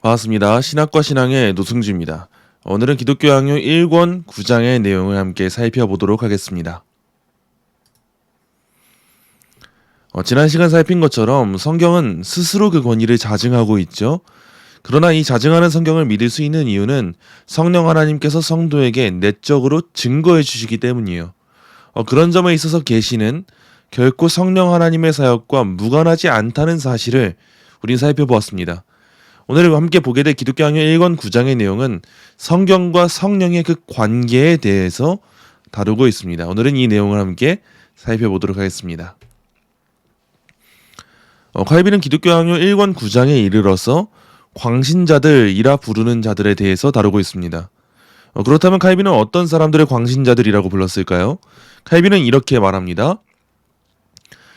반갑습니다. 신학과 신앙의 노승주입니다. 오늘은 기독교 양요 1권 9장의 내용을 함께 살펴보도록 하겠습니다. 지난 시간 살핀 것처럼 성경은 스스로 그 권위를 자증하고 있죠. 그러나 이 자증하는 성경을 믿을 수 있는 이유는 성령 하나님께서 성도에게 내적으로 증거해 주시기 때문이에요. 그런 점에 있어서 계시는 결코 성령 하나님의 사역과 무관하지 않다는 사실을 우린 살펴보았습니다. 오늘 함께 보게 될 기독교 양요 1권 9장의 내용은 성경과 성령의 그 관계에 대해서 다루고 있습니다. 오늘은 이 내용을 함께 살펴보도록 하겠습니다. 칼빈은 기독교 양요 1권 9장에 이르러서 광신자들이라 부르는 자들에 대해서 다루고 있습니다. 그렇다면 칼빈은 어떤 사람들을 광신자들이라고 불렀을까요? 칼빈은 이렇게 말합니다.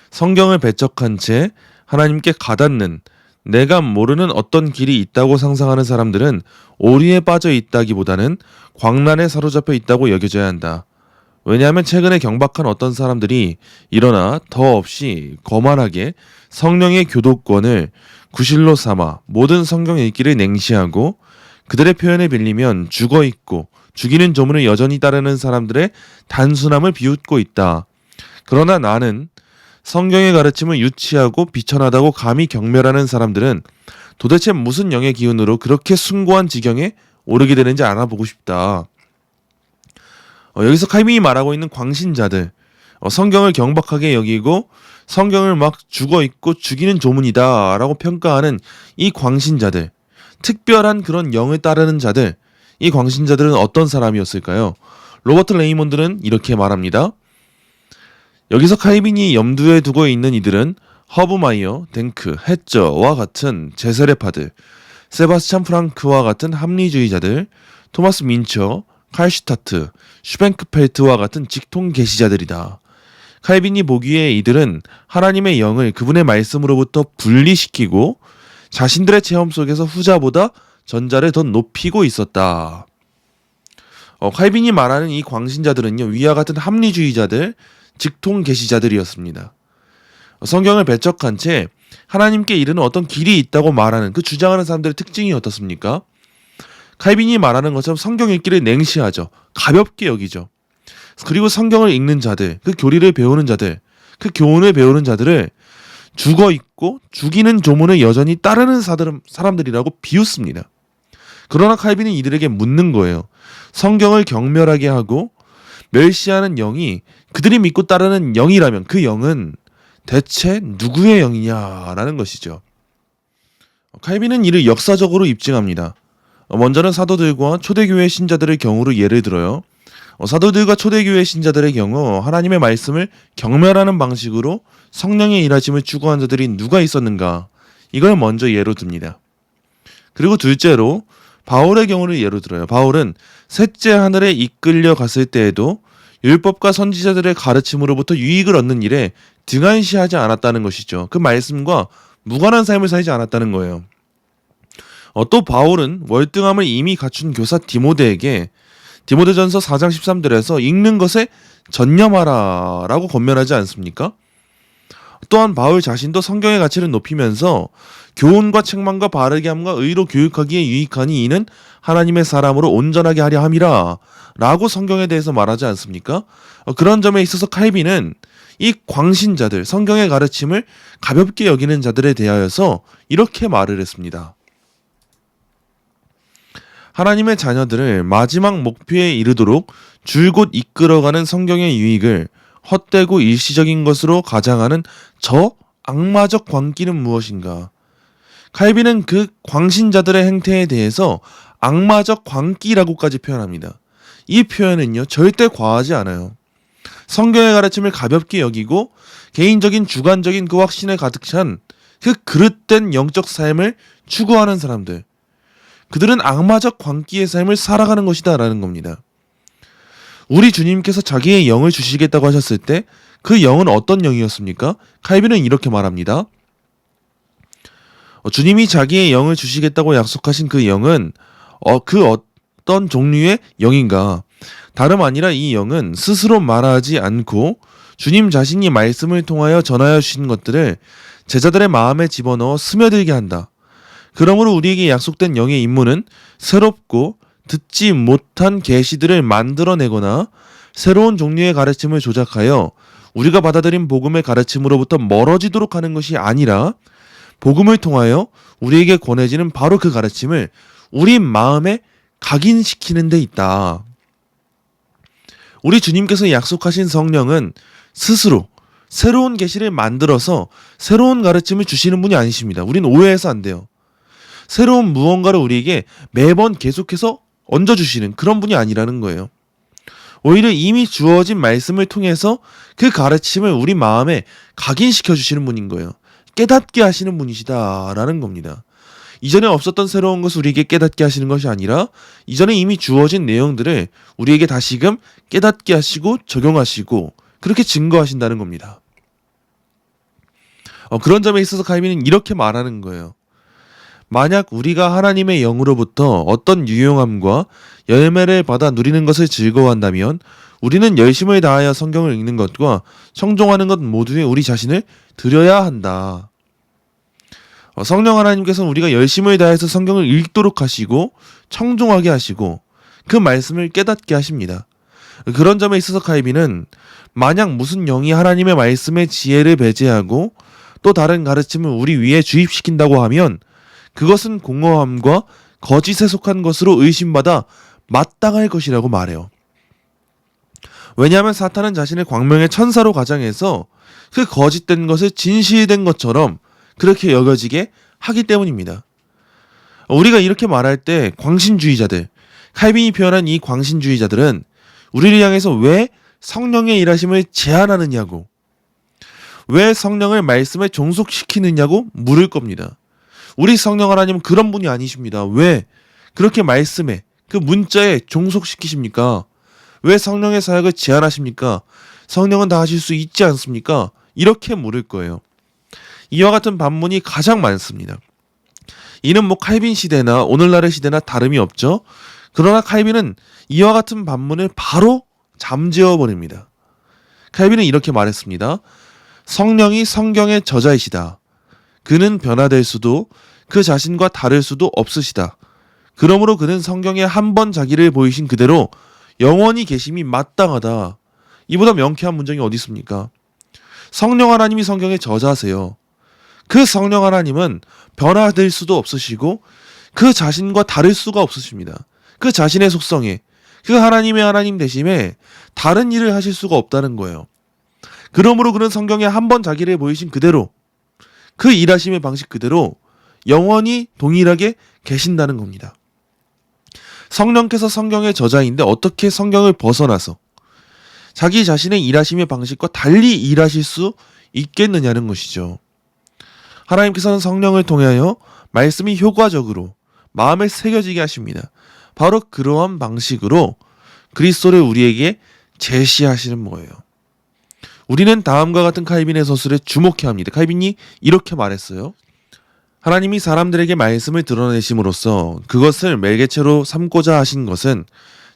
성경을 배척한 채 하나님께 가닿는 내가 모르는 어떤 길이 있다고 상상하는 사람들은 오리에 빠져 있다기보다는 광란에 사로잡혀 있다고 여겨져야 한다. 왜냐하면 최근에 경박한 어떤 사람들이 일어나 더 없이 거만하게 성령의 교도권을 구실로 삼아 모든 성경 읽기를 냉시하고 그들의 표현에 빌리면 죽어있고 죽이는 조문을 여전히 따르는 사람들의 단순함을 비웃고 있다. 그러나 나는 성경의 가르침을 유치하고 비천하다고 감히 경멸하는 사람들은 도대체 무슨 영의 기운으로 그렇게 숭고한 지경에 오르게 되는지 알아보고 싶다. 여기서 칼빈이 말하고 있는 광신자들, 성경을 경박하게 여기고 성경을 막 죽어있고 죽이는 조문이다 라고 평가하는 이 광신자들, 특별한 그런 영을 따르는 자들, 이 광신자들은 어떤 사람이었을까요? 로버트 레이몬드는 이렇게 말합니다. 여기서 칼빈이 염두에 두고 있는 이들은 허브마이어, 댕크, 해저와 같은 제세례파들, 세바스찬 프랑크와 같은 합리주의자들, 토마스 민처, 칼슈타트, 슈뱅크펠트와 같은 직통 계시자들이다. 칼빈이 보기에 이들은 하나님의 영을 그분의 말씀으로부터 분리시키고 자신들의 체험 속에서 후자보다 전자를 더 높이고 있었다. 칼빈이 말하는 이 광신자들은요, 위와 같은 합리주의자들, 직통 계시자들이었습니다. 성경을 배척한 채 하나님께 이르는 어떤 길이 있다고 말하는 그 주장하는 사람들의 특징이 어떻습니까? 칼빈이 말하는 것처럼 성경 읽기를 냉시하죠. 가볍게 여기죠. 그리고 성경을 읽는 자들, 그 교리를 배우는 자들, 그 교훈을 배우는 자들을 죽어있고 죽이는 조문을 여전히 따르는 사람들이라고 비웃습니다. 그러나 칼빈은 이들에게 묻는 거예요. 성경을 경멸하게 하고 멸시하는 영이 그들이 믿고 따르는 영이라면 그 영은 대체 누구의 영이냐라는 것이죠. 칼빈은 이를 역사적으로 입증합니다. 먼저는 사도들과 초대교회 신자들의 경우로 예를 들어요. 사도들과 초대교회 신자들의 경우 하나님의 말씀을 경멸하는 방식으로 성령의 일하심을 추구한 자들이 누가 있었는가, 이걸 먼저 예로 듭니다. 그리고 둘째로 바울의 경우를 예로 들어요. 바울은 셋째 하늘에 이끌려 갔을 때에도 율법과 선지자들의 가르침으로부터 유익을 얻는 일에 등한시하지 않았다는 것이죠. 그 말씀과 무관한 삶을 살지 않았다는 거예요. 또 바울은 월등함을 이미 갖춘 교사 디모데에게 디모데전서 4장 13절에서 읽는 것에 전념하라 라고 권면하지 않습니까? 또한 바울 자신도 성경의 가치를 높이면서 교훈과 책망과 바르게 함과 의로 교육하기에 유익하니 이는 하나님의 사람으로 온전하게 하려 함이라 라고 성경에 대해서 말하지 않습니까? 그런 점에 있어서 칼빈은 이 광신자들, 성경의 가르침을 가볍게 여기는 자들에 대하여서 이렇게 말을 했습니다. 하나님의 자녀들을 마지막 목표에 이르도록 줄곧 이끌어가는 성경의 유익을 헛되고 일시적인 것으로 가장하는 저 악마적 광기는 무엇인가? 칼빈은 그 광신자들의 행태에 대해서 악마적 광기라고까지 표현합니다. 이 표현은요, 절대 과하지 않아요. 성경의 가르침을 가볍게 여기고 개인적인 주관적인 그 확신에 가득 찬 그 그릇된 영적 삶을 추구하는 사람들, 그들은 악마적 광기의 삶을 살아가는 것이다 라는 겁니다. 우리 주님께서 자기의 영을 주시겠다고 하셨을 때 그 영은 어떤 영이었습니까? 칼빈은 이렇게 말합니다. 주님이 자기의 영을 주시겠다고 약속하신 그 영은 그 어떤 종류의 영인가? 다름 아니라 이 영은 스스로 말하지 않고 주님 자신이 말씀을 통하여 전하여 주신 것들을 제자들의 마음에 집어넣어 스며들게 한다. 그러므로 우리에게 약속된 영의 임무는 새롭고 듣지 못한 계시들을 만들어내거나 새로운 종류의 가르침을 조작하여 우리가 받아들인 복음의 가르침으로부터 멀어지도록 하는 것이 아니라 복음을 통하여 우리에게 권해지는 바로 그 가르침을 우리 마음에 각인시키는 데 있다. 우리 주님께서 약속하신 성령은 스스로 새로운 계시를 만들어서 새로운 가르침을 주시는 분이 아니십니다. 우린 오해해서 안 돼요. 새로운 무언가를 우리에게 매번 계속해서 얹어주시는 그런 분이 아니라는 거예요. 오히려 이미 주어진 말씀을 통해서 그 가르침을 우리 마음에 각인시켜 주시는 분인 거예요. 깨닫게 하시는 분이시다라는 겁니다. 이전에 없었던 새로운 것을 우리에게 깨닫게 하시는 것이 아니라 이전에 이미 주어진 내용들을 우리에게 다시금 깨닫게 하시고 적용하시고 그렇게 증거하신다는 겁니다. 그런 점에 있어서 칼빈은 이렇게 말하는 거예요. 만약 우리가 하나님의 영으로부터 어떤 유용함과 열매를 받아 누리는 것을 즐거워한다면 우리는 열심을 다하여 성경을 읽는 것과 청종하는 것 모두에 우리 자신을 들여야 한다. 성령 하나님께서는 우리가 열심을 다해서 성경을 읽도록 하시고 청종하게 하시고 그 말씀을 깨닫게 하십니다. 그런 점에 있어서 칼빈은 만약 무슨 영이 하나님의 말씀의 지혜를 배제하고 또 다른 가르침을 우리 위에 주입시킨다고 하면 그것은 공허함과 거짓에 속한 것으로 의심받아 마땅할 것이라고 말해요. 왜냐하면 사탄은 자신의 광명의 천사로 가장해서 그 거짓된 것을 진실된 것처럼 그렇게 여겨지게 하기 때문입니다. 우리가 이렇게 말할 때 광신주의자들, 칼빈이 표현한 이 광신주의자들은 우리를 향해서 왜 성령의 일하심을 제한하느냐고, 왜 성령을 말씀에 종속시키느냐고 물을 겁니다. 우리 성령 하나님은 그런 분이 아니십니다. 왜 그렇게 말씀에 그 문자에 종속시키십니까? 왜 성령의 사역을 제한하십니까? 성령은 다 하실 수 있지 않습니까? 이렇게 물을 거예요. 이와 같은 반문이 가장 많습니다. 이는 칼빈 시대나 오늘날의 시대나 다름이 없죠. 그러나 칼빈은 이와 같은 반문을 바로 잠재워 버립니다. 칼빈은 이렇게 말했습니다. 성령이 성경의 저자이시다. 그는 변화될 수도 그 자신과 다를 수도 없으시다. 그러므로 그는 성경에 한 번 자기를 보이신 그대로 영원히 계심이 마땅하다. 이보다 명쾌한 문장이 어디 있습니까? 성령 하나님이 성경의 저자세요. 그 성령 하나님은 변화될 수도 없으시고 그 자신과 다를 수가 없으십니다. 그 자신의 속성에, 그 하나님의 하나님 되심에 다른 일을 하실 수가 없다는 거예요. 그러므로 그는 성경에 한 번 자기를 보이신 그대로, 그 일하심의 방식 그대로 영원히 동일하게 계신다는 겁니다. 성령께서 성경의 저자인데 어떻게 성경을 벗어나서 자기 자신의 일하심의 방식과 달리 일하실 수 있겠느냐는 것이죠. 하나님께서는 성령을 통하여 말씀이 효과적으로 마음에 새겨지게 하십니다. 바로 그러한 방식으로 그리스도를 우리에게 제시하시는 거예요. 우리는 다음과 같은 칼빈의 서술에 주목해야 합니다. 칼빈이 이렇게 말했어요. 하나님이 사람들에게 말씀을 드러내심으로써 그것을 매개체로 삼고자 하신 것은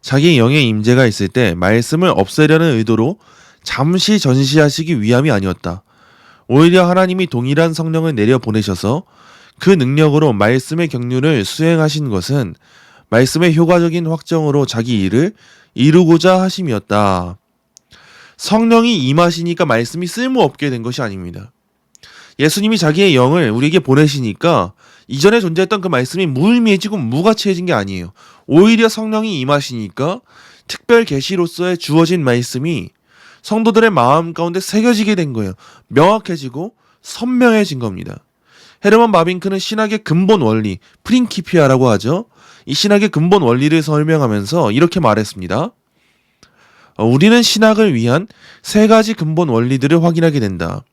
자기 영의 임재가 있을 때 말씀을 없애려는 의도로 잠시 전시하시기 위함이 아니었다. 오히려 하나님이 동일한 성령을 내려 보내셔서 그 능력으로 말씀의 경륜을 수행하신 것은 말씀의 효과적인 확정으로 자기 일을 이루고자 하심이었다. 성령이 임하시니까 말씀이 쓸모없게 된 것이 아닙니다. 예수님이 자기의 영을 우리에게 보내시니까 이전에 존재했던 그 말씀이 무의미해지고 무가치해진 게 아니에요. 오히려 성령이 임하시니까 특별 계시로서의 주어진 말씀이 성도들의 마음 가운데 새겨지게 된 거예요. 명확해지고 선명해진 겁니다. 헤르만 바빙크는 신학의 근본 원리, 프린키피아라고 하죠. 이 신학의 근본 원리를 설명하면서 이렇게 말했습니다. 우리는 신학을 위한 세 가지 근본 원리들을 확인하게 된다.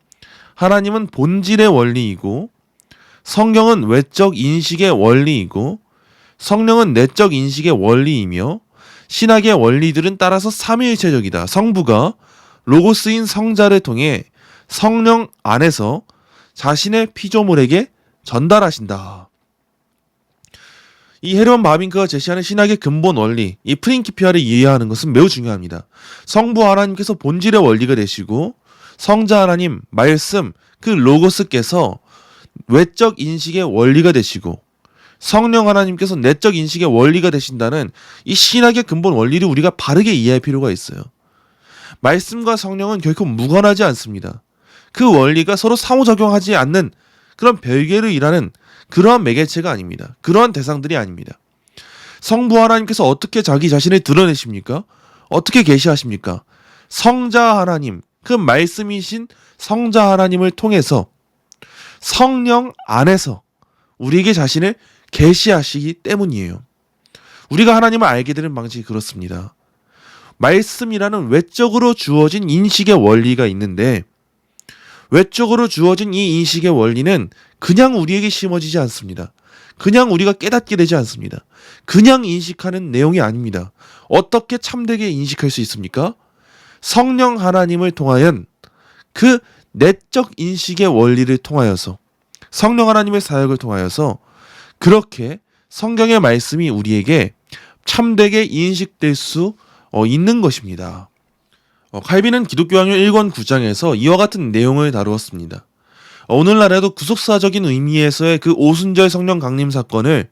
하나님은 본질의 원리이고, 성경은 외적 인식의 원리이고, 성령은 내적 인식의 원리이며, 신학의 원리들은 따라서 삼위일체적이다. 성부가 로고스인 성자를 통해 성령 안에서 자신의 피조물에게 전달하신다. 이 헤르만 바빙크가 제시하는 신학의 근본 원리, 이 프린키피아를 이해하는 것은 매우 중요합니다. 성부 하나님께서 본질의 원리가 되시고 성자 하나님, 말씀, 그 로고스께서 외적 인식의 원리가 되시고 성령 하나님께서 내적 인식의 원리가 되신다는 이 신학의 근본 원리를 우리가 바르게 이해할 필요가 있어요. 말씀과 성령은 결코 무관하지 않습니다. 그 원리가 서로 상호작용하지 않는 그런 별개로 일하는 그러한 매개체가 아닙니다. 그러한 대상들이 아닙니다. 성부 하나님께서 어떻게 자기 자신을 드러내십니까? 어떻게 계시하십니까? 성자 하나님, 그 말씀이신 성자 하나님을 통해서 성령 안에서 우리에게 자신을 계시하시기 때문이에요. 우리가 하나님을 알게 되는 방식이 그렇습니다. 말씀이라는 외적으로 주어진 인식의 원리가 있는데 외적으로 주어진 이 인식의 원리는 그냥 우리에게 심어지지 않습니다. 그냥 우리가 깨닫게 되지 않습니다. 그냥 인식하는 내용이 아닙니다. 어떻게 참되게 인식할 수 있습니까? 성령 하나님을 통하여 그 내적 인식의 원리를 통하여서 성령 하나님의 사역을 통하여서 그렇게 성경의 말씀이 우리에게 참되게 인식될 수 있는 것입니다. 칼빈은 기독교학교 1권 9장에서 이와 같은 내용을 다루었습니다. 오늘날에도 구속사적인 의미에서의 그 오순절 성령 강림 사건을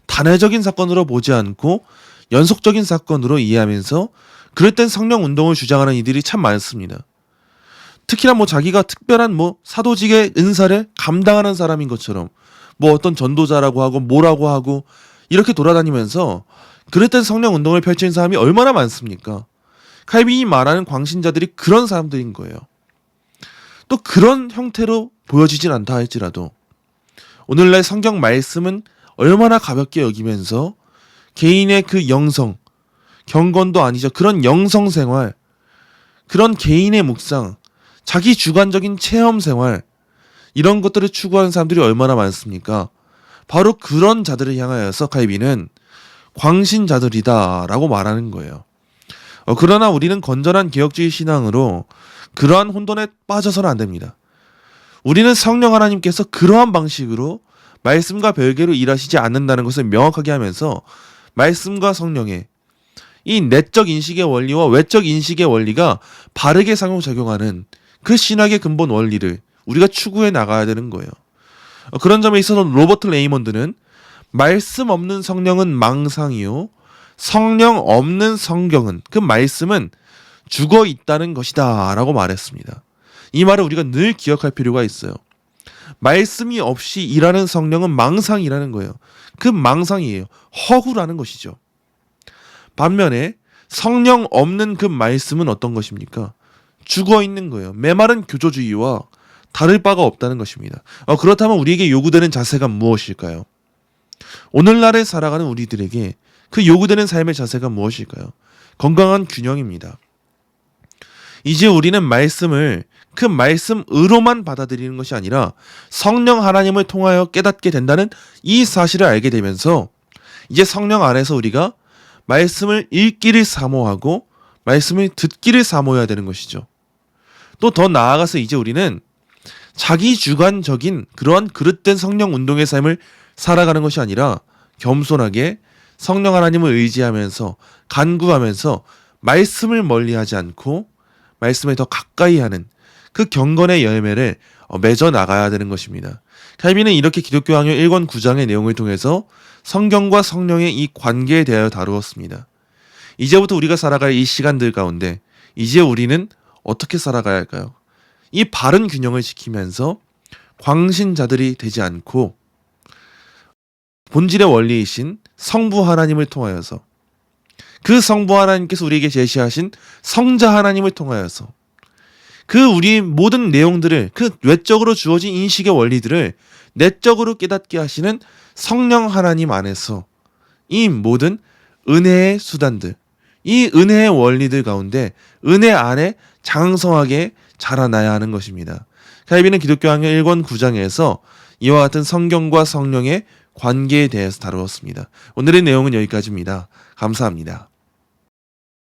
단회적인 사건으로 보지 않고 연속적인 사건으로 이해하면서 그럴 땐 성령 운동을 주장하는 이들이 참 많습니다. 특히나 자기가 특별한 사도직의 은사를 감당하는 사람인 것처럼 어떤 전도자라고 하고 뭐라고 하고 이렇게 돌아다니면서 그럴 땐 성령 운동을 펼치는 사람이 얼마나 많습니까? 칼빈이 말하는 광신자들이 그런 사람들인 거예요. 또 그런 형태로 보여지진 않다 할지라도 오늘날 성경 말씀은 얼마나 가볍게 여기면서 개인의 그 영성, 경건도 아니죠. 그런 영성 생활, 그런 개인의 묵상, 자기 주관적인 체험 생활 이런 것들을 추구하는 사람들이 얼마나 많습니까? 바로 그런 자들을 향하여서 칼빈은 광신자들이다라고 말하는 거예요. 그러나 우리는 건전한 개혁주의 신앙으로 그러한 혼돈에 빠져서는 안 됩니다. 우리는 성령 하나님께서 그러한 방식으로 말씀과 별개로 일하시지 않는다는 것을 명확하게 하면서 말씀과 성령의 이 내적 인식의 원리와 외적 인식의 원리가 바르게 상호작용하는 그 신학의 근본 원리를 우리가 추구해 나가야 되는 거예요. 그런 점에 있어서 로버트 레이먼드는 말씀 없는 성령은 망상이요 성령 없는 성경은 그 말씀은 죽어 있다는 것이다 라고 말했습니다. 이 말을 우리가 늘 기억할 필요가 있어요. 말씀이 없이 일하는 성령은 망상이라는 거예요. 그 망상이에요. 허구라는 것이죠. 반면에 성령 없는 그 말씀은 어떤 것입니까? 죽어 있는 거예요. 메마른 교조주의와 다를 바가 없다는 것입니다. 그렇다면 우리에게 요구되는 자세가 무엇일까요? 오늘날에 살아가는 우리들에게 그 요구되는 삶의 자세가 무엇일까요? 건강한 균형입니다. 이제 우리는 말씀을 그 말씀으로만 받아들이는 것이 아니라 성령 하나님을 통하여 깨닫게 된다는 이 사실을 알게 되면서 이제 성령 안에서 우리가 말씀을 읽기를 사모하고 말씀을 듣기를 사모해야 되는 것이죠. 또 더 나아가서 이제 우리는 자기 주관적인 그러한 그릇된 성령 운동의 삶을 살아가는 것이 아니라 겸손하게 성령 하나님을 의지하면서 간구하면서 말씀을 멀리하지 않고 말씀에 더 가까이 하는 그 경건의 열매를 맺어 나가야 되는 것입니다. 칼빈은 이렇게 기독교학교 1권 9장의 내용을 통해서 성경과 성령의 이 관계에 대하여 다루었습니다. 이제부터 우리가 살아갈 이 시간들 가운데 이제 우리는 어떻게 살아가야 할까요? 이 바른 균형을 지키면서 광신자들이 되지 않고 본질의 원리이신 성부 하나님을 통하여서 그 성부 하나님께서 우리에게 제시하신 성자 하나님을 통하여서 그 우리 모든 내용들을 그 외적으로 주어진 인식의 원리들을 내적으로 깨닫게 하시는 성령 하나님 안에서 이 모든 은혜의 수단들, 이 은혜의 원리들 가운데 은혜 안에 장성하게 자라나야 하는 것입니다. 칼빈은 기독교학교 1권 9장에서 이와 같은 성경과 성령의 관계에 대해서 다루었습니다. 오늘의 내용은 여기까지입니다. 감사합니다.